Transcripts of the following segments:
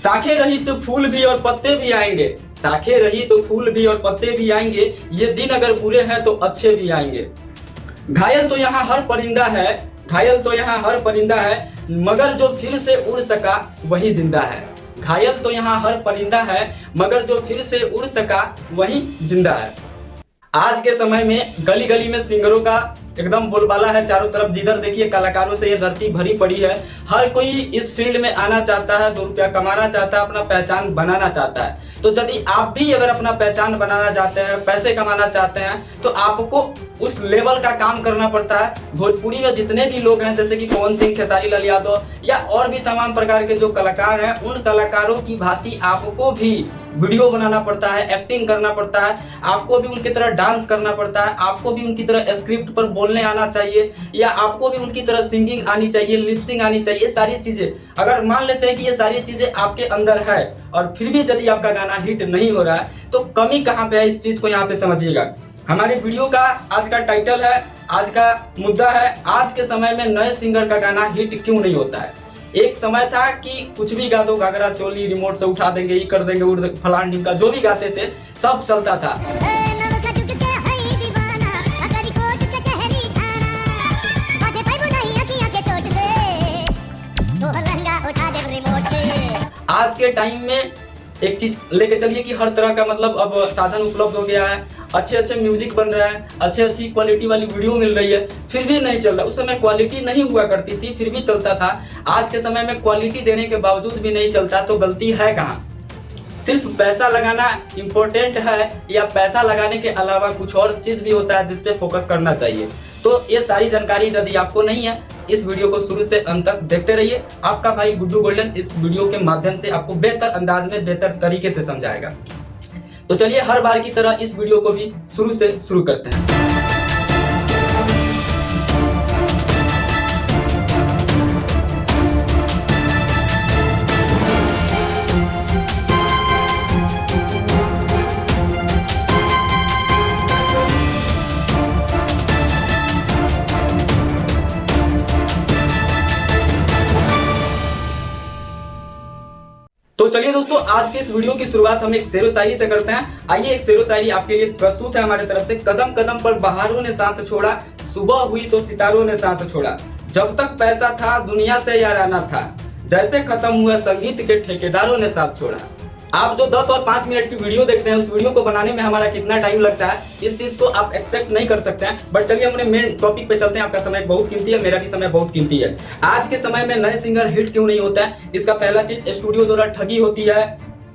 शाखें रही तो फूल भी और पत्ते भी आएंगे, शाखें रही तो फूल भी और पत्ते भी आएंगे, ये दिन अगर बुरे हैं तो अच्छे भी आएंगे। घायल तो यहाँ हर परिंदा है, घायल तो यहाँ हर परिंदा है, मगर जो फिर से उड़ सका वही जिंदा है। घायल तो यहाँ हर परिंदा है, मगर जो फिर से उड़ सका वही जिंदा है। आज के समय में गली गली में सिंगरों का एकदम बोलबाला है, चारों तरफ जिधर देखिए कलाकारों से ये धरती भरी पड़ी है। हर कोई इस फील्ड में आना चाहता है, 2 रुपया कमाना चाहता है, अपना पहचान बनाना चाहता है। तो यदि आप भी अगर अपना पहचान बनाना चाहते हैं, पैसे कमाना चाहते हैं, तो आपको उस लेवल का काम करना पड़ता है। भोजपुरी में जितने भी लोग हैं, जैसे कि पवन सिंह, खेसारी लाल यादव या और भी तमाम प्रकार के जो कलाकार हैं, उन कलाकारों की भांति आपको भी वीडियो बनाना पड़ता है, एक्टिंग करना पड़ता है, आपको भी उनकी तरह डांस करना पड़ता है, आपको भी उनकी तरह स्क्रिप्ट पर बोलने आना चाहिए, या आपको भी उनकी तरह सिंगिंग आनी चाहिए, लिपसिंग आनी चाहिए। सारी चीजें अगर मान लेते हैं कि ये सारी चीजें आपके अंदर है और फिर भी यदि आपका गाना हिट नहीं हो रहा है, तो कमी कहाँ पे है, इस चीज को यहाँ पे समझिएगा। हमारे वीडियो का आज का टाइटल है, आज का मुद्दा है, आज के समय में नए सिंगर का गाना हिट क्यों नहीं होता है। एक समय था कि कुछ भी गा दो, घाघरा चोली रिमोट से उठा देंगे, ये कर देंगे, उड़ फलान ढिमका, जो भी गाते थे सब चलता था। आज के टाइम में एक चीज लेके चलिए कि हर तरह का मतलब अब साधन उपलब्ध हो गया है, अच्छे अच्छे म्यूजिक बन रहा है, अच्छी क्वालिटी वाली वीडियो मिल रही है, फिर भी नहीं चल रहा। उस समय क्वालिटी नहीं हुआ करती थी, फिर भी चलता था। आज के समय में क्वालिटी देने के बावजूद भी नहीं चलता, तो गलती है कहाँ? सिर्फ पैसा लगाना इम्पोर्टेंट है, या पैसा लगाने के अलावा कुछ और चीज भी होता है जिस पे फोकस करना चाहिए। तो ये सारी जानकारी यदि आपको नहीं है, इस वीडियो को शुरू से अंत तक देखते रहिए। आपका भाई गुड्डू गोल्डन इस वीडियो के माध्यम से आपको बेहतर अंदाज में, बेहतर तरीके से समझाएगा। तो चलिए हर बार की तरह इस वीडियो को भी शुरू से शुरू करते हैं। तो चलिए दोस्तों, आज के इस वीडियो की शुरुआत हम एक शेरो शायरी से करते हैं। आइए, एक शेरो शायरी आपके लिए प्रस्तुत है हमारे तरफ से। कदम कदम पर बहारों ने साथ छोड़ा, सुबह हुई तो सितारों ने साथ छोड़ा, जब तक पैसा था दुनिया से याराना था, जैसे खत्म हुआ संगीत के ठेकेदारों ने साथ छोड़ा। आप जो 10 और 5 मिनट की वीडियो देखते हैं, उस वीडियो को बनाने में हमारा कितना टाइम लगता है, इस चीज को आप एक्सपेक्ट नहीं कर सकते हैं। बट चलिए अपने मेन टॉपिक पे चलते हैं। आपका समय बहुत कीमती है, मेरा भी समय बहुत कीमती है। आज के समय में नए सिंगर हिट क्यों नहीं होता है, इसका पहला चीज स्टूडियो द्वारा ठगी होती है।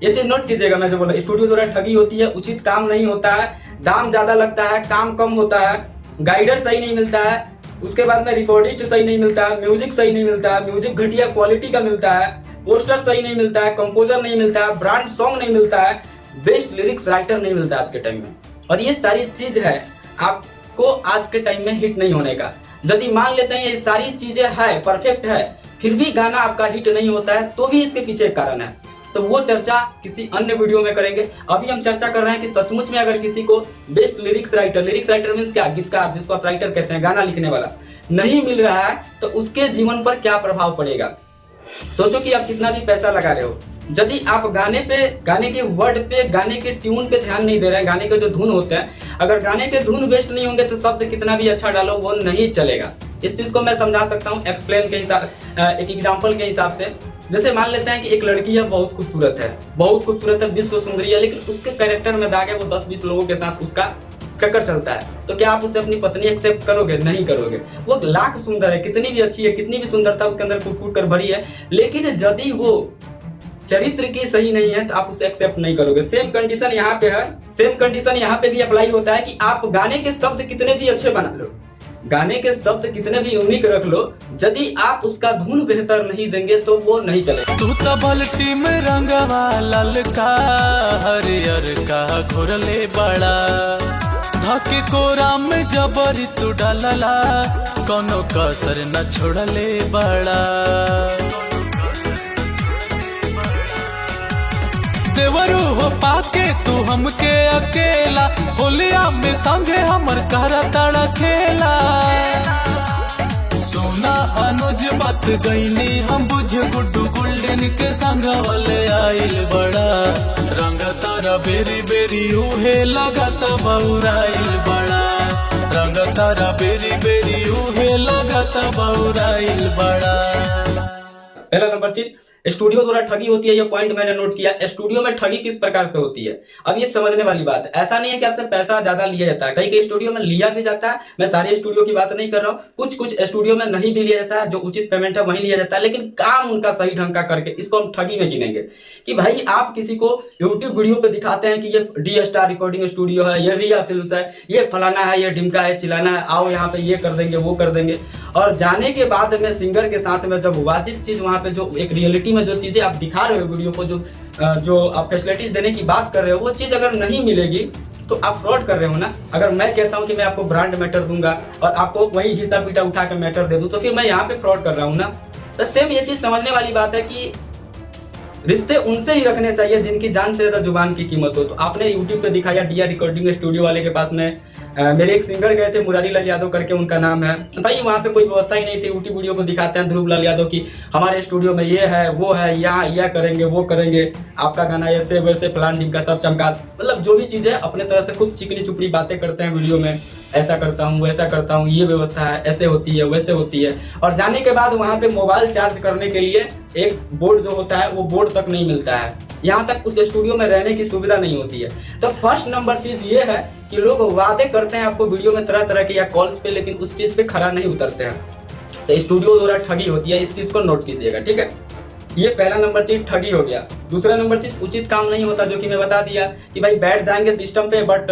ये चीज नोट कीजिएगा, मैं जो बोला, स्टूडियो द्वारा ठगी होती है, उचित काम नहीं होता है, दाम ज्यादा लगता है, काम कम होता है, गाइडर सही नहीं मिलता है, उसके बाद में रिकॉर्डिस्ट सही नहीं मिलता है, म्यूजिक सही नहीं मिलता है, म्यूजिक घटिया क्वालिटी का मिलता है, पोस्टर सही नहीं मिलता है, कंपोजर नहीं मिलता है, ब्रांड सॉन्ग नहीं मिलता है, बेस्ट लिरिक्स राइटर नहीं मिलता आज के टाइम में। और ये सारी चीज है आपको आज के टाइम में हिट नहीं होने का। यदि मान लेते हैं ये सारी चीजें है, परफेक्ट है, फिर भी गाना आपका हिट नहीं होता है, तो भी इसके पीछे एक कारण है। तो वो चर्चा किसी अन्य वीडियो में करेंगे। अभी हम चर्चा कर रहे हैं कि सचमुच में अगर किसी को बेस्ट लिरिक्स राइटर मीन्स क्या, गीतकार, जिसको आप राइटर कहते हैं, गाना लिखने वाला, नहीं मिल रहा है, तो उसके जीवन पर क्या प्रभाव पड़ेगा। सोचो कि आप कितना भी पैसा लगा रहे हो, यदि आप गाने पे, गाने के वर्ड पे, गाने के ट्यून पे ध्यान नहीं दे रहे हैं, गाने के जो धुन होते हैं, अगर गाने के धुन बेस्ट नहीं होंगे तो शब्द कितना भी अच्छा डालो वो नहीं चलेगा। इस चीज को मैं समझा सकता हूँ एक्सप्लेन के हिसाब, एक एग्जाम्पल के हिसाब से। जैसे मान लेते हैं कि एक लड़की है, बहुत खूबसूरत है, विश्व सुंदरी है, लेकिन उसके कैरेक्टर में दाग है, वो 10-20 लोगों के साथ उसका चक्कर चलता है, तो क्या आप उसे अपनी पत्नी एक्सेप्ट करोगे? नहीं करोगे। वो लाख सुंदर है, कितनी भी अच्छी है, कितनी भी सुंदरता उसके अंदर कूट कर भरी है, लेकिन यदि वो चरित्र की सही नहीं है तो आप उसे एक्सेप्ट नहीं करोगे। सेम कंडीशन यहाँ पे है, सेम कंडीशन यहाँ पे भी अप्लाई होता है कि आप गाने के शब्द कितने भी अच्छे बना लो, गाने के शब्द कितने भी यूनिक रख लो, यदि आप उसका धुन बेहतर नहीं देंगे तो वो नहीं चलेगा। तू तो बल्टी में रंगवा ललका हरियर का घोरले बड़ा, धके कोरा में जबरी तू डालला, कोनो कसर न छोड़ले बड़ा। देवरू हो पाके तू हमके अकेला, होलिया में संगे हमर करा ताड़ा खेला। सुना अनुज बात गईनी हम बुझ गुड्डू गोल्डन के संग वाले आइल बड़ा रंग तारा बेरी बेरी उहे लगत बौराइल बड़ा रंग तारा बेरी बेरी उहे लगत बौराइल बड़ा। पहला नंबर चीज, स्टूडियो द्वारा ठगी होती है। ये पॉइंट मैंने नोट किया। स्टूडियो में ठगी किस प्रकार से होती है, अब ये समझने वाली बात है। ऐसा नहीं है कि आपसे पैसा ज्यादा लिया जाता है, कई कई स्टूडियो में लिया भी जाता है। मैं सारे स्टूडियो की बात नहीं कर रहा हूँ, कुछ कुछ स्टूडियो में नहीं भी लिया जाता है, जो उचित पेमेंट है वहीं लिया जाता है, लेकिन काम उनका सही ढंग का करके इसको हम ठगी में गिनेंगे। कि भाई आप किसी को यूट्यूब वीडियो पे दिखाते हैं कि ये डी स्टार रिकॉर्डिंग स्टूडियो है, ये रिया फिल्म्स है, ये फलाना है, ये ढिमका है, चिलाना है, आओ यहाँ पे ये कर देंगे वो कर देंगे। और जाने के बाद में सिंगर के साथ में जब वाजिब चीज वहाँ पे जो एक रियलिटी में जो चीजें आप दिखा रहे हो वीडियो को, जो आप फैसिलिटीज देने की बात कर रहे हो, वो चीज अगर नहीं मिलेगी तो आप फ्रॉड कर रहे हो ना। अगर मैं कहता हूँ कि मैं आपको ब्रांड मैटर दूंगा और आपको वही घिसा पीटा उठा के मैटर दे दूं, तो फिर मैं यहाँ पे फ्रॉड कर रहा हूँ ना। तो सेम ये चीज समझने वाली बात है कि रिश्ते उनसे ही रखने चाहिए जिनकी जान से ज्यादा जुबान की कीमत हो। तो आपने यूट्यूब पे दिखाया डीआर रिकॉर्डिंग स्टूडियो वाले के पास में मेरे एक सिंगर गए थे, मुरारी लाल यादव करके उनका नाम है भाई। वहाँ पे कोई व्यवस्था ही नहीं थी। यूट्यूब वीडियो को दिखाते हैं ध्रुव लाल यादव की हमारे स्टूडियो में ये है वो है, यहाँ यह करेंगे वो करेंगे, आपका गाना ऐसे वैसे फलान टीम का सब चमका, मतलब जो भी चीज़ है अपने तरह से खूब चिकनी चुपड़ी बातें करते हैं वीडियो में। ऐसा करता हूँ वैसा करता हूँ, ये व्यवस्था है, ऐसे होती है वैसे होती है। और जाने के बाद वहाँ पे मोबाइल चार्ज करने के लिए एक बोर्ड जो होता है वो बोर्ड तक नहीं मिलता है, यहाँ तक उस स्टूडियो में रहने की सुविधा नहीं होती है। तो फर्स्ट नंबर चीज ये है कि लोग वादे करते हैं आपको वीडियो में तरह तरह के या कॉल्स पे, लेकिन उस चीज पे खरा नहीं उतरते हैं। तो स्टूडियो द्वारा ठगी होती है, इस चीज को नोट कीजिएगा, ठीक है। ये पहला नंबर चीज ठगी हो गया। दूसरा नंबर चीज उचित काम नहीं होता, जो कि मैं बता दिया कि भाई बैठ जाएंगे सिस्टम पे बट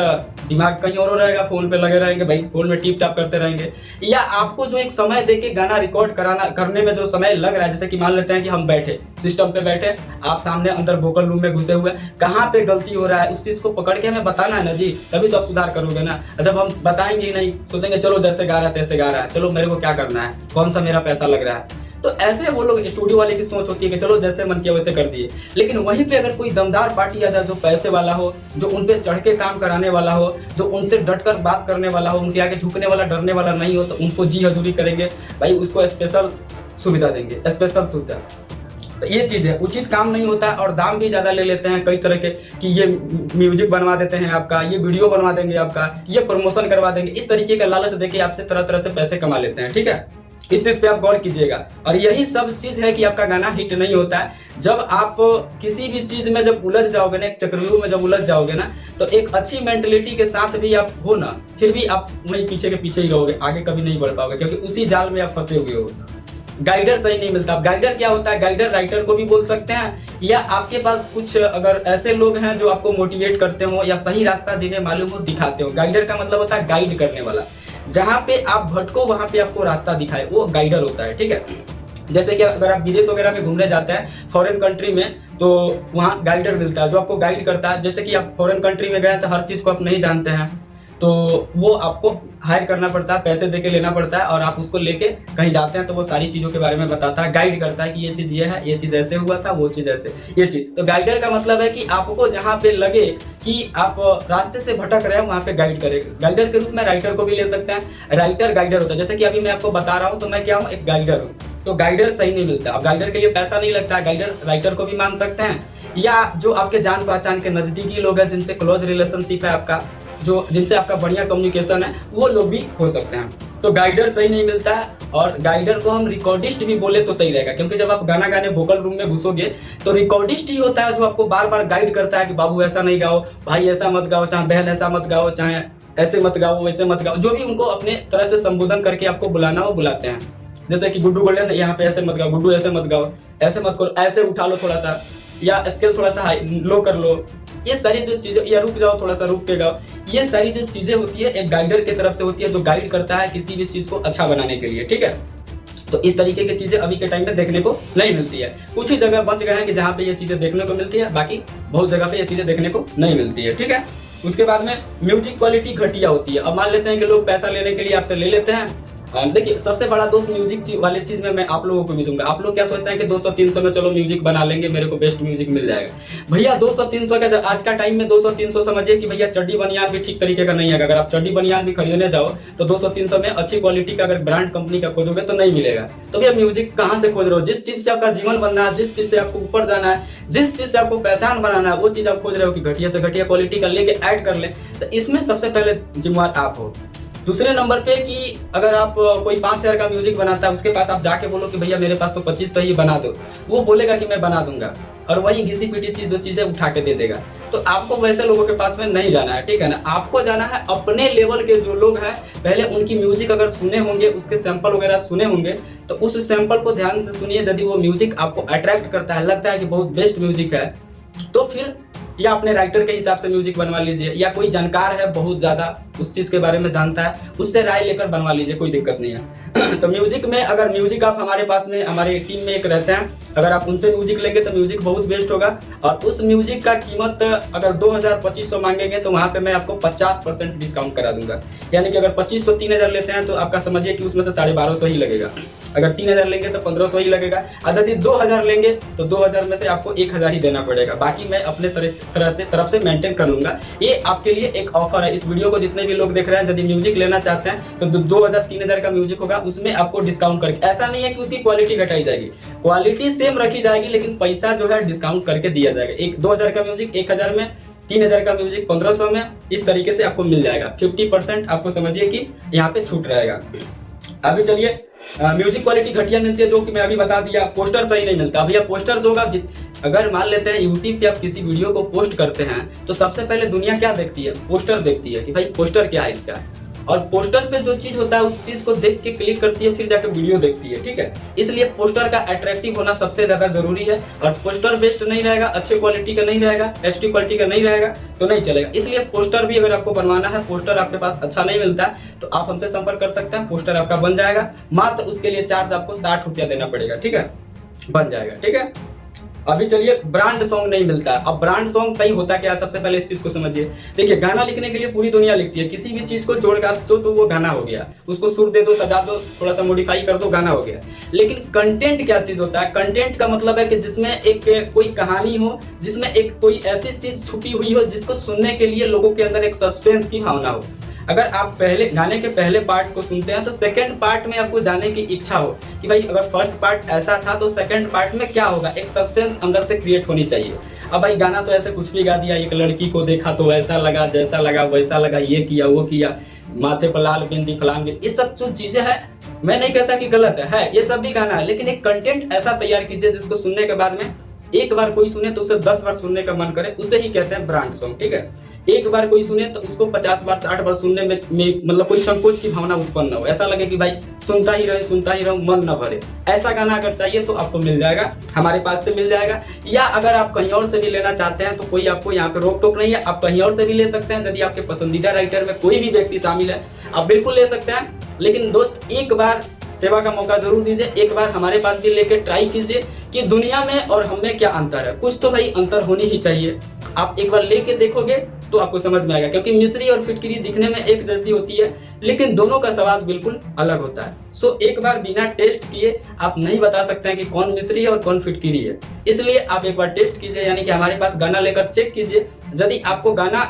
दिमाग कहीं और रहेगा, फोन पे लगे रहेंगे भाई, फोन में टिप टाप करते रहेंगे। या आपको जो एक समय देके गाना रिकॉर्ड करने में जो समय लग रहा है, जैसे कि मान लेते हैं कि हम बैठे सिस्टम पे बैठे, आप सामने अंदर वोकल रूम में घुसे हुए, कहाँ पे गलती हो रहा है उस चीज को पकड़ के हमें बताना है ना जी, तभी तो आप सुधार करोगे ना। जब हम बताएंगे ही नहीं, सोचेंगे चलो जैसे गा रहा है तैसे गा रहा है, चलो मेरे को क्या करना है, कौन सा मेरा पैसा लग रहा है। तो ऐसे वो लोग स्टूडियो वाले की सोच होती है कि चलो जैसे मन किया वैसे कर दिए। लेकिन वहीं पे अगर कोई दमदार पार्टी आ जाए जो पैसे वाला हो, जो उन पे चढ़ के काम कराने वाला हो, जो उनसे डटकर बात करने वाला हो, उनके आगे झुकने वाला डरने वाला नहीं हो, तो उनको जी हजूरी करेंगे भाई, उसको स्पेशल सुविधा देंगे, स्पेशल सुविधा। तो ये चीज़ है, उचित काम नहीं होता और दाम भी ज़्यादा ले लेते हैं कई तरह के, कि ये म्यूजिक बनवा देते हैं आपका, ये वीडियो बनवा देंगे आपका, ये प्रमोशन करवा देंगे, इस तरीके का लालच देके आपसे तरह तरह से पैसे कमा लेते हैं, ठीक है। इस चीज पे आप गौर कीजिएगा। और यही सब चीज है कि आपका गाना हिट नहीं होता है। जब आप किसी भी चीज में जब उलझ जाओगे ना, एक चक्रव्यूह में जब उलझ जाओगे ना, तो एक अच्छी मेंटलिटी के साथ भी आप हो ना, फिर भी आप वहीं पीछे के पीछे ही रहोगे, आगे कभी नहीं बढ़ पाओगे, क्योंकि उसी जाल में आप फंसे हुए हो। गाइडर सही नहीं मिलता। गाइडर क्या होता है, गाइडर राइटर को भी बोल सकते हैं, या आपके पास कुछ अगर ऐसे लोग हैं जो आपको मोटिवेट करते हो या सही रास्ता जिन्हें मालूम हो दिखाते हो। गाइडर का मतलब होता है गाइड करने वाला, जहाँ पे आप भटको वहां पे आपको रास्ता दिखाए, वो गाइडर होता है, ठीक है। जैसे कि अगर आप विदेश वगैरह में घूमने जाते हैं फॉरेन कंट्री में, तो वहाँ गाइडर मिलता है जो आपको गाइड करता है। जैसे कि आप फॉरेन कंट्री में गए तो हर चीज़ को आप नहीं जानते हैं, तो वो आपको हायर करना पड़ता है, पैसे देके लेना पड़ता है, और आप उसको लेके कहीं जाते हैं तो वो सारी चीज़ों के बारे में बताता है, गाइड करता है कि ये चीज़ ये है, ये चीज़ ऐसे हुआ था, वो चीज़ ऐसे, ये चीज़। तो गाइडर का मतलब है कि आपको जहाँ पे लगे कि आप रास्ते से भटक रहे हैं वहाँ पे गाइड करेगा। गाइडर के रूप में राइटर को भी ले सकते हैं। राइटर गाइडर होता है, जैसे कि अभी मैं आपको बता रहा हूँ तो मैं क्या हूँ, एक गाइडर हूँ। तो गाइडर सही नहीं मिलता। अब गाइडर के लिए पैसा नहीं लगता है, गाइडर राइटर को भी मान सकते हैं, या जो आपके जान पहचान के नज़दीकी लोग हैं जिनसे क्लोज रिलेशनशिप है आपका, जो जिनसे आपका बढ़िया कम्युनिकेशन है, वो लोग भी हो सकते हैं। तो गाइडर सही नहीं मिलता है, और गाइडर को हम रिकॉर्डिस्ट भी बोले तो सही रहेगा, क्योंकि जब आप गाना गाने वोकल रूम में घुसोगे तो रिकॉर्डिस्ट ही होता है जो आपको बार बार गाइड करता है कि बाबू ऐसा नहीं गाओ, भाई ऐसा मत गाओ, चाहे बहन ऐसा मत गाओ, चाहे ऐसे मत गाओ वैसे मत गाओ, जो भी उनको अपने तरह से संबोधन करके आपको बुलाना वो बुलाते हैं। जैसे कि गुड्डू गोल्डन यहाँ पे ऐसे मत गाओ, गुड्डू ऐसे मत गाओ, ऐसे मत करो, ऐसे उठा लो थोड़ा सा, या स्केल थोड़ा सा हाई लो कर लो, ये सारी जो चीजें, या रुक जाओ थोड़ा सा, रुक के गाओ, ये सारी जो चीजें होती है एक गाइडर की तरफ से होती है, जो गाइड करता है किसी भी चीज को अच्छा बनाने के लिए, ठीक है। तो इस तरीके की चीजें अभी के टाइम में देखने को नहीं मिलती है। कुछ ही जगह बच गए हैं कि जहाँ पे ये चीजें देखने को मिलती है, बाकी बहुत जगह पे ये चीजें देखने को नहीं मिलती है, ठीक है। उसके बाद में म्यूजिक क्वालिटी घटिया होती है। अब मान लेते हैं कि लोग पैसा लेने के लिए आपसे ले लेते हैं देखिए सबसे बड़ा दोस्त म्यूजिक वाले चीज में मैं आप लोगों को भी दूंगा। आप लोग क्या सोचते हैं कि 200-300 में चलो म्यूजिक बना लेंगे, मेरे को बेस्ट म्यूजिक मिल जाएगा। भैया 200-300 का आज का टाइम में 200-300 समझिए कि भैया चड्डी बनियान भी ठीक तरीके का नहीं है। अगर आप चड्डी बनियान भी खरीदने जाओ तो 200-300 में अच्छी क्वालिटी का अगर ब्रांड कंपनी का खोजोगे तो नहीं मिलेगा। तो भैया म्यूजिक कहाँ से खोज रहे हो? जिस चीज से आपका जीवन बनना है, जिस चीज से आपको ऊपर जाना है, जिस चीज से आपको पहचान बनाना है, वो चीज आप खोज रहे हो कि घटिया से घटिया क्वालिटी का लेके ऐड कर ले। तो इसमें सबसे पहले जिम्मेवार आप हो। दूसरे नंबर पे कि अगर आप कोई 5,000 का म्यूजिक बनाता है, उसके पास आप जाके बोलो कि भैया मेरे पास तो 2500 ही बना दो, वो बोलेगा कि मैं बना दूंगा और वही घिसी पीटी चीज जो चीजें उठा के दे देगा। तो आपको वैसे लोगों के पास में नहीं जाना है, ठीक है ना। आपको जाना है अपने लेवल के जो लोग हैं, पहले उनकी म्यूजिक अगर सुने होंगे, उसके सैंपल वगैरह सुने होंगे, तो उस सैंपल को ध्यान से सुनिए। यदि वो म्यूजिक आपको अट्रैक्ट करता है, लगता है कि बहुत बेस्ट म्यूजिक है, तो फिर या अपने राइटर के हिसाब से म्यूजिक बनवा लीजिए, या कोई जानकार है बहुत ज्यादा उस चीज के बारे में जानता है, उससे राय लेकर बनवा लीजिए, कोई दिक्कत नहीं है। तो म्यूजिक में अगर म्यूजिक आप हमारे पास में, हमारे टीम में एक रहते हैं, अगर आप उनसे म्यूजिक लेंगे तो म्यूजिक बहुत बेस्ट होगा। और उस म्यूजिक का कीमत अगर 2,000-2,500 मांगेंगे तो वहां पे मैं आपको 50% डिस्काउंट करा दूंगा। यानी कि अगर 2,500-3,000 लेते हैं तो आपका समझिए कि उसमें से 1,250 ही लगेगा। अगर 3,000 लेंगे तो 1,500 ही लगेगा। और यदि 2,000 लेंगे तो 2,000 में से आपको 1,000 ही देना पड़ेगा, बाकी मैं अपने तरफ से मेंटेन कर लूंगा। ये आपके लिए एक ऑफर है। इस वीडियो को जितने भी लोग देख रहे हैं, यदि म्यूजिक लेना चाहते हैं तो 2,000-3,000 का म्यूजिक होगा, उसमें आपको डिस्काउंट करके, ऐसा नहीं है कि उसकी क्वालिटी घटाई जाएगी, क्वालिटी सेम रखी जाएगी, लेकिन पैसा जो है डिस्काउंट करके दिया जाएगा। 2,000 का म्यूजिक 1,000 में, 3,000 का म्यूजिक 1,500 में, इस तरीके से आपको मिल जाएगा। 50% आपको समझिए कि यहाँ पे छूट रहेगा। अभी चलिए, म्यूजिक क्वालिटी घटिया मिलती है, जो कि मैं अभी बता दिया। पोस्टर सही नहीं मिलता भैया। पोस्टर जो होगा, अगर मान लेते हैं यूट्यूब पे आप किसी वीडियो को पोस्ट करते हैं तो सबसे पहले दुनिया क्या देखती है? पोस्टर देखती है कि भाई पोस्टर क्या है इसका, और पोस्टर पे जो चीज होता है उस चीज को देख के क्लिक करती है, फिर जाकर वीडियो देखती है, ठीक है। इसलिए पोस्टर का अट्रैक्टिव होना सबसे ज्यादा जरूरी है। और पोस्टर बेस्ट नहीं रहेगा, अच्छे क्वालिटी का नहीं रहेगा, एचडी क्वालिटी का नहीं रहेगा तो नहीं चलेगा। इसलिए पोस्टर भी अगर आपको बनवाना है, पोस्टर आपके पास अच्छा नहीं मिलता तो आप हमसे संपर्क कर सकते हैं, पोस्टर आपका बन जाएगा। मात्र उसके लिए चार्ज आपको 60 रुपया देना पड़ेगा, ठीक है, बन जाएगा, ठीक है। अभी चलिए, ब्रांड सॉन्ग नहीं मिलता। अब ब्रांड सॉन्ग भाई होता क्या है, सबसे पहले इस चीज को समझिए। देखिए, गाना लिखने के लिए पूरी दुनिया लिखती है, किसी भी चीज को जोड़ गा दो तो वो गाना हो गया, उसको सुर दे दो, सजा दो, थोड़ा सा मॉडिफाई कर दो, गाना हो गया। लेकिन कंटेंट क्या चीज होता है? कंटेंट का मतलब है कि जिसमें एक कोई कहानी हो, जिसमें एक कोई ऐसी चीज छुपी हुई हो जिसको सुनने के लिए लोगों के अंदर एक सस्पेंस की भावना हो। अगर आप पहले गाने के पहले पार्ट को सुनते हैं तो सेकंड पार्ट में आपको जाने की इच्छा हो कि भाई अगर फर्स्ट पार्ट ऐसा था तो सेकंड पार्ट में क्या होगा, एक सस्पेंस अंदर से क्रिएट होनी चाहिए। अब भाई गाना तो ऐसे कुछ भी गा दिया, एक लड़की को देखा तो ऐसा लगा, जैसा लगा वैसा लगा, ये किया वो किया, माथे पर लाल बिंदी फलान बिंदी, ये सब जो चीजें हैं, मैं नहीं कहता कि गलत है, ये सब भी गाना है, लेकिन एक कंटेंट ऐसा तैयार कीजिए जिसको सुनने के बाद में एक बार कोई सुने तो उसे 10 बार सुनने का मन करे, उसे ही कहते हैं ब्रांड सॉन्ग, ठीक है। एक बार कोई सुने तो उसको 50 बार 60 बार सुनने में मतलब कोई संकोच की भावना उत्पन्न हो, ऐसा लगे कि भाई सुनता ही रहो, मन न भरे। ऐसा गाना अगर चाहिए तो आपको मिल जाएगा, हमारे पास से मिल जाएगा। या अगर आप कहीं और से भी लेना चाहते हैं तो कोई आपको यहाँ पे रोक टोक नहीं है, आप कहीं और से भी ले सकते हैं। यदि आपके पसंदीदा राइटर में कोई भी व्यक्ति शामिल है, आप बिल्कुल ले सकते हैं। लेकिन दोस्त, एक बार सेवा का मौका जरूर दीजिए, एक बार हमारे पास भी लेके ट्राई कीजिए कि दुनिया में और हम में क्या अंतर है। कुछ तो भाई अंतर होनी ही चाहिए। आप एक बार लेके देखोगे तो आपको समझ में आएगा, क्योंकि मिश्री और फिटकिरी दिखने में एक जैसी होती है, लेकिन दोनों का स्वाद बिल्कुल अलग होता है। सो एक बार बिना टेस्ट किए आप नहीं बता सकते हैं कि कौन मिश्री है और कौन फिटकिरी है। इसलिए आप एक बार टेस्ट कीजिए, यानी कि हमारे पास गाना लेकर चेक कीजिए। यदि आपको गाना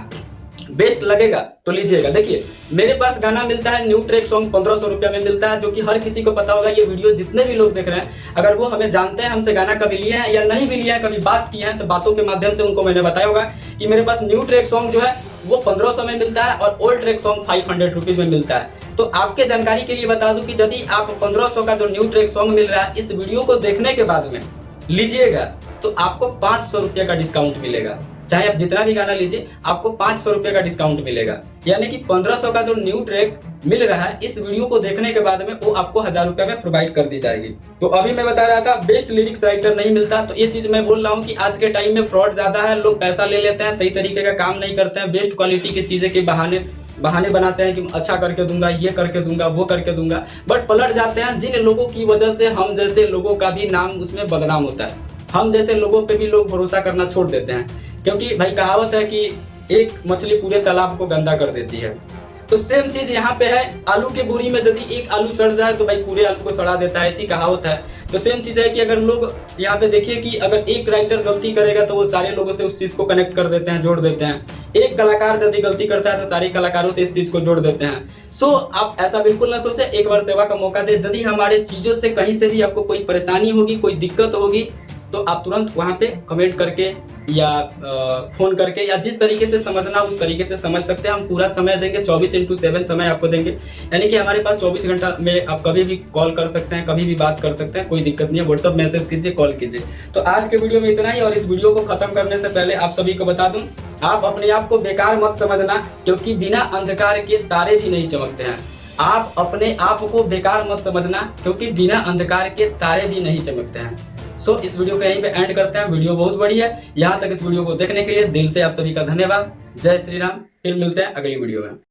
बेस्ट लगेगा तो लीजिएगा। देखिए, मेरे पास गाना मिलता है, न्यू ट्रैक सॉन्ग 1500 रुपया में मिलता है, जो कि हर किसी को पता होगा। ये वीडियो जितने भी लोग देख रहे हैं, अगर वो हमें जानते हैं, हमसे गाना कभी लिए हैं या नहीं भी लिए हैं, कभी बात किए हैं, तो बातों के माध्यम से उनको मैंने बताया होगा कि मेरे पास न्यू ट्रैक सॉन्ग जो है वो 1500 में मिलता है और ओल्ड ट्रैक सॉन्ग 500 रुपीज में मिलता है। तो आपके जानकारी के लिए बता दूं कि यदि आप 1500 का जो न्यू ट्रैक सॉन्ग मिल रहा है, इस वीडियो को देखने के बाद में लीजिएगा तो आपको 500 रुपये का डिस्काउंट मिलेगा। चाहे आप जितना भी गाना लीजिए, आपको 500 रुपये का डिस्काउंट मिलेगा। यानी कि 1500 का जो न्यू ट्रैक मिल रहा है, इस वीडियो को देखने के बाद में वो आपको 1000 रुपये में प्रोवाइड कर दी जाएगी। तो अभी मैं बता रहा था बेस्ट लिरिक्स राइटर नहीं मिलता, तो ये चीज मैं बोल रहा हूँ कि आज के टाइम में फ्रॉड ज्यादा है, लोग पैसा ले लेते हैं, सही तरीके का काम नहीं करते हैं, बेस्ट क्वालिटी की चीजें के बहाने बनाते हैं कि अच्छा करके दूंगा, ये करके दूंगा, वो करके दूंगा, बट पलट जाते हैं। जिन लोगों की वजह से हम जैसे लोगों का भी नाम उसमें बदनाम होता है, हम जैसे लोगों पे भी लोग भरोसा करना छोड़ देते हैं। क्योंकि भाई कहावत है कि एक मछली पूरे तालाब को गंदा कर देती है। तो सेम चीज यहाँ पे है, आलू के बोरी में यदि एक आलू सड़ जाए तो भाई पूरे आलू को सड़ा देता है, ऐसी कहावत है। तो सेम चीज है कि अगर लोग यहाँ पे देखिए कि अगर एक राइटर गलती करेगा तो वो सारे लोगों से उस चीज को कनेक्ट कर देते हैं, जोड़ देते हैं। एक कलाकार यदि गलती करता है तो सारे कलाकारों से इस चीज को जोड़ देते हैं। सो आप ऐसा बिल्कुल ना सोचे, एक बार सेवा का मौका दे। यदि हमारे चीजों से कहीं से भी आपको कोई परेशानी होगी, कोई दिक्कत होगी, तो आप तुरंत वहां पे कमेंट करके या फोन करके या जिस तरीके से समझना उस तरीके से समझ सकते हैं। हम पूरा समय देंगे, 24/7 समय आपको देंगे, यानी कि हमारे पास 24 घंटा में आप कभी भी कॉल कर सकते हैं, कभी भी बात कर सकते हैं, कोई दिक्कत नहीं है। व्हाट्सअप मैसेज कीजिए, कॉल कीजिए। तो आज के वीडियो में इतना ही, और इस वीडियो को खत्म करने से पहले आप सभी को बता दूं, आप अपने आप को बेकार मत समझना, क्योंकि बिना अंधकार के तारे भी नहीं चमकते हैं। आप अपने आप को बेकार मत समझना, क्योंकि बिना अंधकार के तारे भी नहीं चमकते हैं। सो इस वीडियो को यहीं पे एंड करते हैं। वीडियो बहुत बड़ी है, यहाँ तक इस वीडियो को देखने के लिए दिल से आप सभी का धन्यवाद। जय श्री राम। फिर मिलते हैं अगली वीडियो में।